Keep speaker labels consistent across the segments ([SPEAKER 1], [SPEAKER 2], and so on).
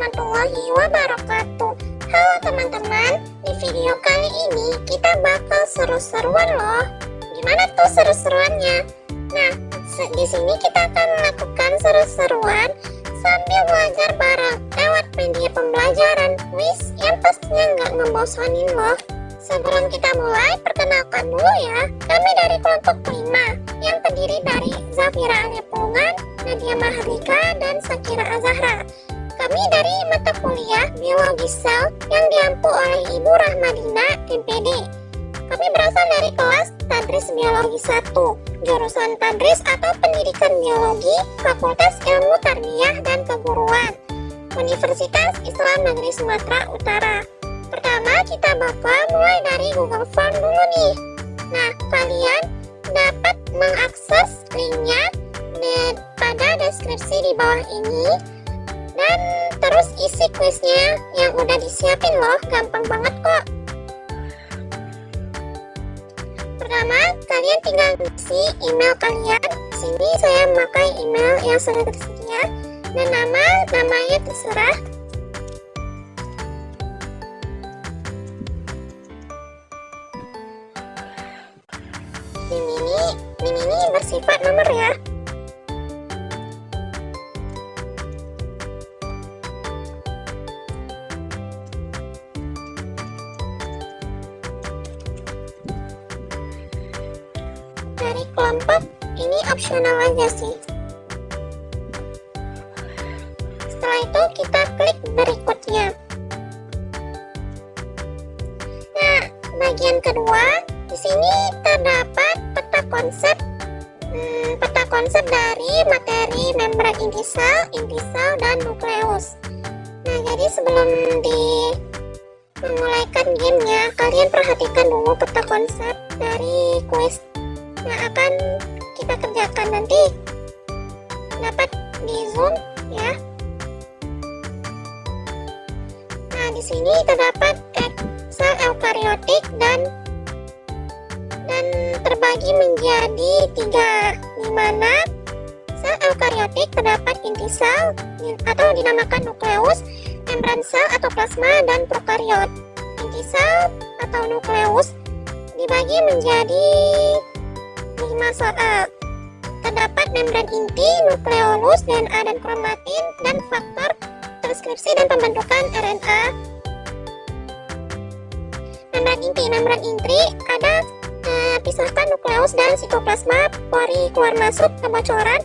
[SPEAKER 1] warahmatullahi wabarakatuh. Halo teman-teman, di video kali ini kita bakal seru-seruan loh. Gimana tuh seru-seruannya? Nah, di sini kita akan melakukan seru-seruan sambil belajar bareng lewat media pembelajaran kuis yang pastinya nggak ngebosanin loh. Sebelum kita mulai, perkenalkan dulu ya. Kami dari kelompok 5 yang terdiri dari Zafira Lepulungan, Nadia Mahardika, dan Sakira Azahra. Kami dari mata kuliah Biologi Sel yang diampu oleh Ibu Rahmadina, MPD. Kami berasal dari kelas Tadris Biologi 1, jurusan Tadris atau Pendidikan Biologi, Fakultas Ilmu Tarbiyah dan Keguruan, Universitas Islam Negeri Sumatera Utara. Pertama, kita bakal mulai dari Google Form dulu nih. Nah, kalian dapat mengakses linknya pada deskripsi di bawah ini. Dan terus isi kuisnya yang udah disiapin loh, gampang banget kok. Pertama, kalian tinggal isi email kalian. Di sini saya memakai email yang sudah tersedia. Dan namanya terserah. Ini bersifat nomor ya. Dari kelompok ini opsional aja sih. Setelah itu kita klik berikutnya. Nah, bagian kedua di sini terdapat peta konsep dari materi membran inti sel, dan nukleus. Nah, jadi sebelum memulaikan gamenya, kalian perhatikan dulu peta konsep dari kuis yang akan kita kerjakan nanti. Dapat di zoom ya. Nah, di sini terdapat sel eukariotik dan terbagi menjadi 3, di mana sel eukariotik terdapat inti sel atau dinamakan nukleus, membran sel atau plasma, dan prokariot. Inti sel atau nukleus dibagi menjadi 5 soal. Terdapat membran inti, nukleolus, DNA dan kromatin, dan faktor transkripsi dan pembentukan RNA. Membran inti ada pisahkan nukleus dan sitoplasma, pori keluar masuk, kebocoran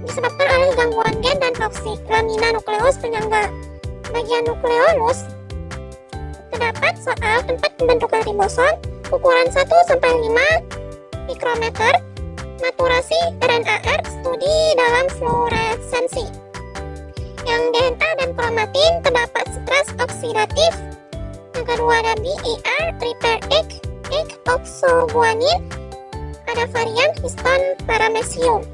[SPEAKER 1] disebabkan oleh gangguan gen dan toksik. Lamina nukleus penyangga. Bagian nukleolus terdapat soal tempat pembentukan ribosom, ukuran 1-5 mikrometer, maturasi RNAR, studi dalam fluoresensi. Yang DNA dan kromatin terdapat stres oksidatif. Yang kedua ada BER, repair egg oxoguanin, ada varian histon paramecium.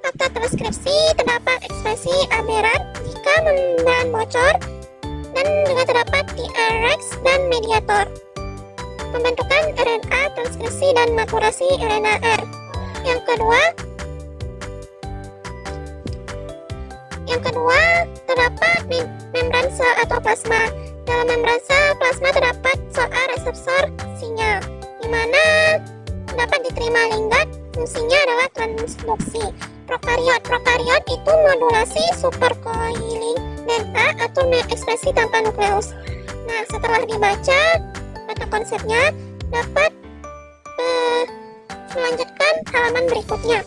[SPEAKER 1] Fakta transkripsi terdapat ekspresi aberran jika membran bocor, dan juga terdapat TRX dan mediator. Pembentukan RNA, transkripsi, dan maturasi RNAR. Yang kedua terdapat membran sel atau plasma. Dalam membran sel plasma terdapat soal reseptor sinyal, di mana dapat diterima linggat. Fungsinya adalah transduksi. Prokariot itu modulasi supercoiling DNA atau ekspresi tanpa nukleus. Nah, setelah dibaca peta konsepnya, dapat melanjutkan halaman berikutnya.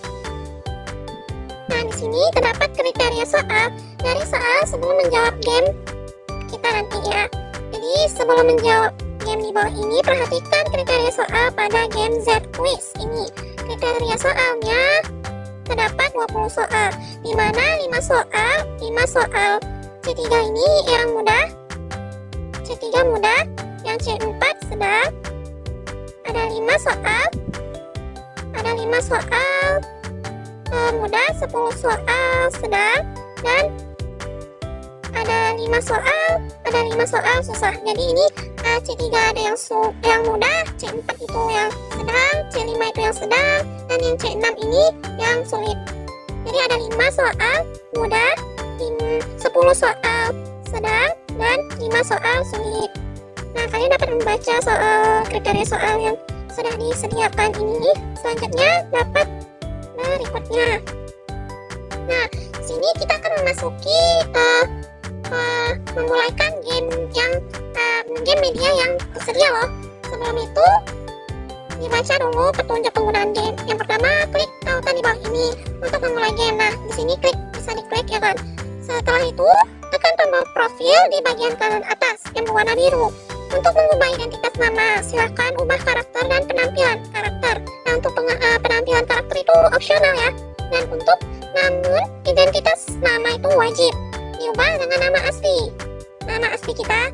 [SPEAKER 1] Nah, di sini terdapat kriteria soal. Dari soal sebelum menjawab game kita nanti ya. Jadi sebelum menjawab game di bawah ini, perhatikan kriteria soal pada game Z Quiz ini. Kriteria soalnya terdapat 20 soal, di mana 5 soal C3 ini yang mudah, C3 mudah, yang C4 sedang, ada 5 soal mudah, 10 soal sedang, dan ada 5 soal susah. Jadi ini C3 ada yang mudah, C4 itu yang sedang, C5 itu yang sedang, dan yang C6 ini yang sulit. Jadi ada 5 soal mudah, 10 soal soal sulit. Nah, kalian dapat membaca soal kriteria soal yang sudah disediakan ini. Selanjutnya dapat berikutnya. Nah, sini kita akan memasuki memulaikan game media yang tersedia loh. Sebelum itu dibaca dulu petunjuk penggunaan game. Yang pertama, klik tautan di bawah ini untuk memulai game. Nah, di sini bisa diklik ya kan. Setelah itu, tekan tombol profil di bagian kanan atas yang berwarna biru. Untuk mengubah identitas nama, silahkan ubah karakter dan penampilan karakter. Nah, untuk penampilan karakter itu opsional ya. Dan namun identitas nama itu wajib diubah dengan nama asli. Nama asli kita.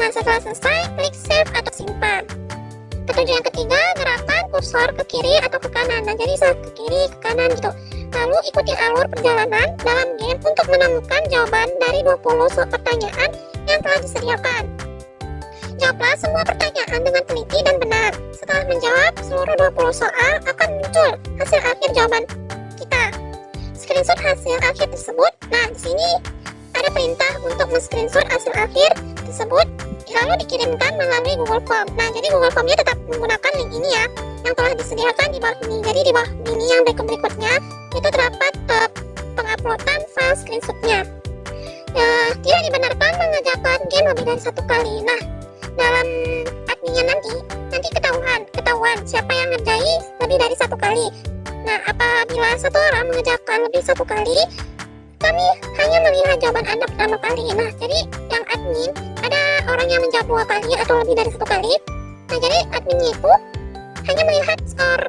[SPEAKER 1] Nah, setelah selesai, klik save atau simpan. Petunjuk yang ketiga, gerakan kursor ke kiri atau ke kanan. Nah, jadi ke kiri, ke kanan gitu. Lalu ikuti alur perjalanan dalam game untuk menemukan jawaban dari 20 pertanyaan yang telah disediakan. Jawablah semua pertanyaan dengan teliti dan benar. Setelah menjawab seluruh 20 soal, akan muncul hasil akhir jawaban kita. Screenshot hasil akhir tersebut. Nah, di sini ada perintah untuk men-screenshot hasil akhir tersebut, lalu dikirimkan melalui Google Form. Nah, jadi Google Formnya tetap menggunakan link ini ya, yang telah disediakan di bawah ini. Jadi di bawah ini yang berikutnya itu terdapat penguploadan file screenshotnya. Tidak dibenarkan mengerjakan game lebih dari satu kali. Nah, dalam adminnya nanti ketahuan siapa yang ngerjai lebih dari satu kali. Nah, apabila satu orang mengerjakan lebih satu kali, kami hanya melihat jawaban Anda pertama kali. Nah, jadi yang admin ada orang yang menjawab 2 kali atau lebih dari 1 kali. Nah, jadi adminnya itu hanya melihat skor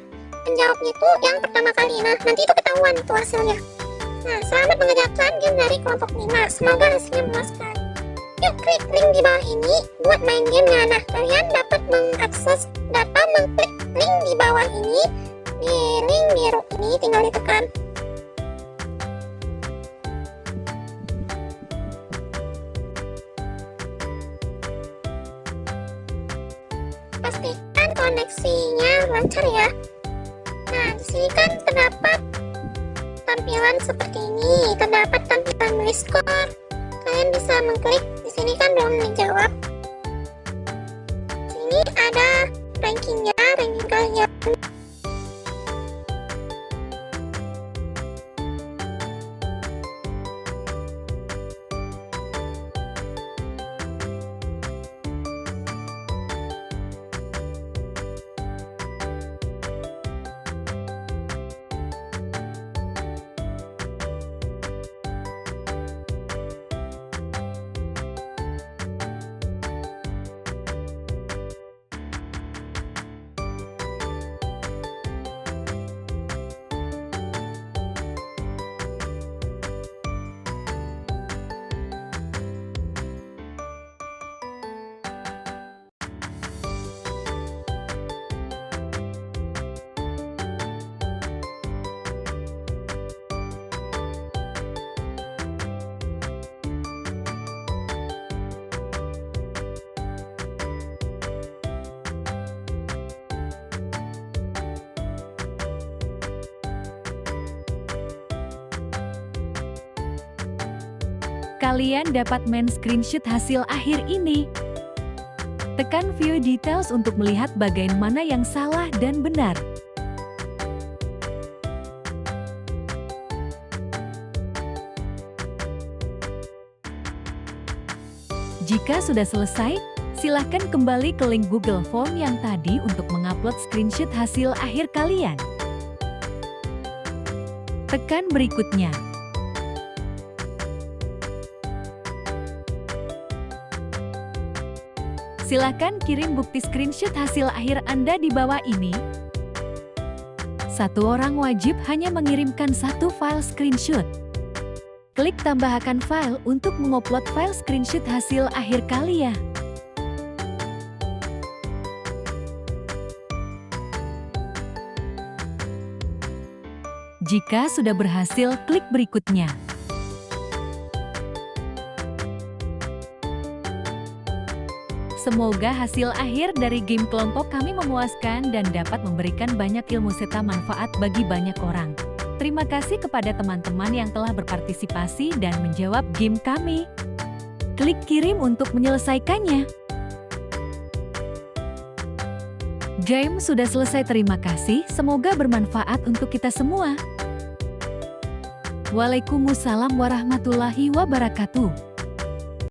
[SPEAKER 1] penjawabnya itu yang pertama kali. Nah, nanti itu ketahuan itu hasilnya. Nah, selamat mengerjakan game dari kelompok 5. Semoga hasilnya memuaskan. Yuk, klik link di bawah ini buat main gamenya. Nah, kalian dapat mengakses data mengklik link di bawah ini. Di link biru ini tinggal ditekan. Pastikan koneksinya lancar ya. Nah, di sini kan terdapat tampilan seperti ini, terdapat tampilan menulis skor. Kalian bisa mengklik. Di sini kan belum dijawab. Sini ada ranking kalian.
[SPEAKER 2] Kalian dapat men-screenshot hasil akhir ini. Tekan View Details untuk melihat bagian mana yang salah dan benar. Jika sudah selesai, silahkan kembali ke link Google Form yang tadi untuk mengupload screenshot hasil akhir kalian. Tekan berikutnya. Silakan kirim bukti screenshot hasil akhir Anda di bawah ini. Satu orang wajib hanya mengirimkan 1 file screenshot. Klik tambahkan file untuk mengupload file screenshot hasil akhir kalian. Jika sudah berhasil, klik berikutnya. Semoga hasil akhir dari game kelompok kami memuaskan dan dapat memberikan banyak ilmu serta manfaat bagi banyak orang. Terima kasih kepada teman-teman yang telah berpartisipasi dan menjawab game kami. Klik kirim untuk menyelesaikannya. Game sudah selesai, terima kasih, semoga bermanfaat untuk kita semua. Waalaikumsalam warahmatullahi wabarakatuh.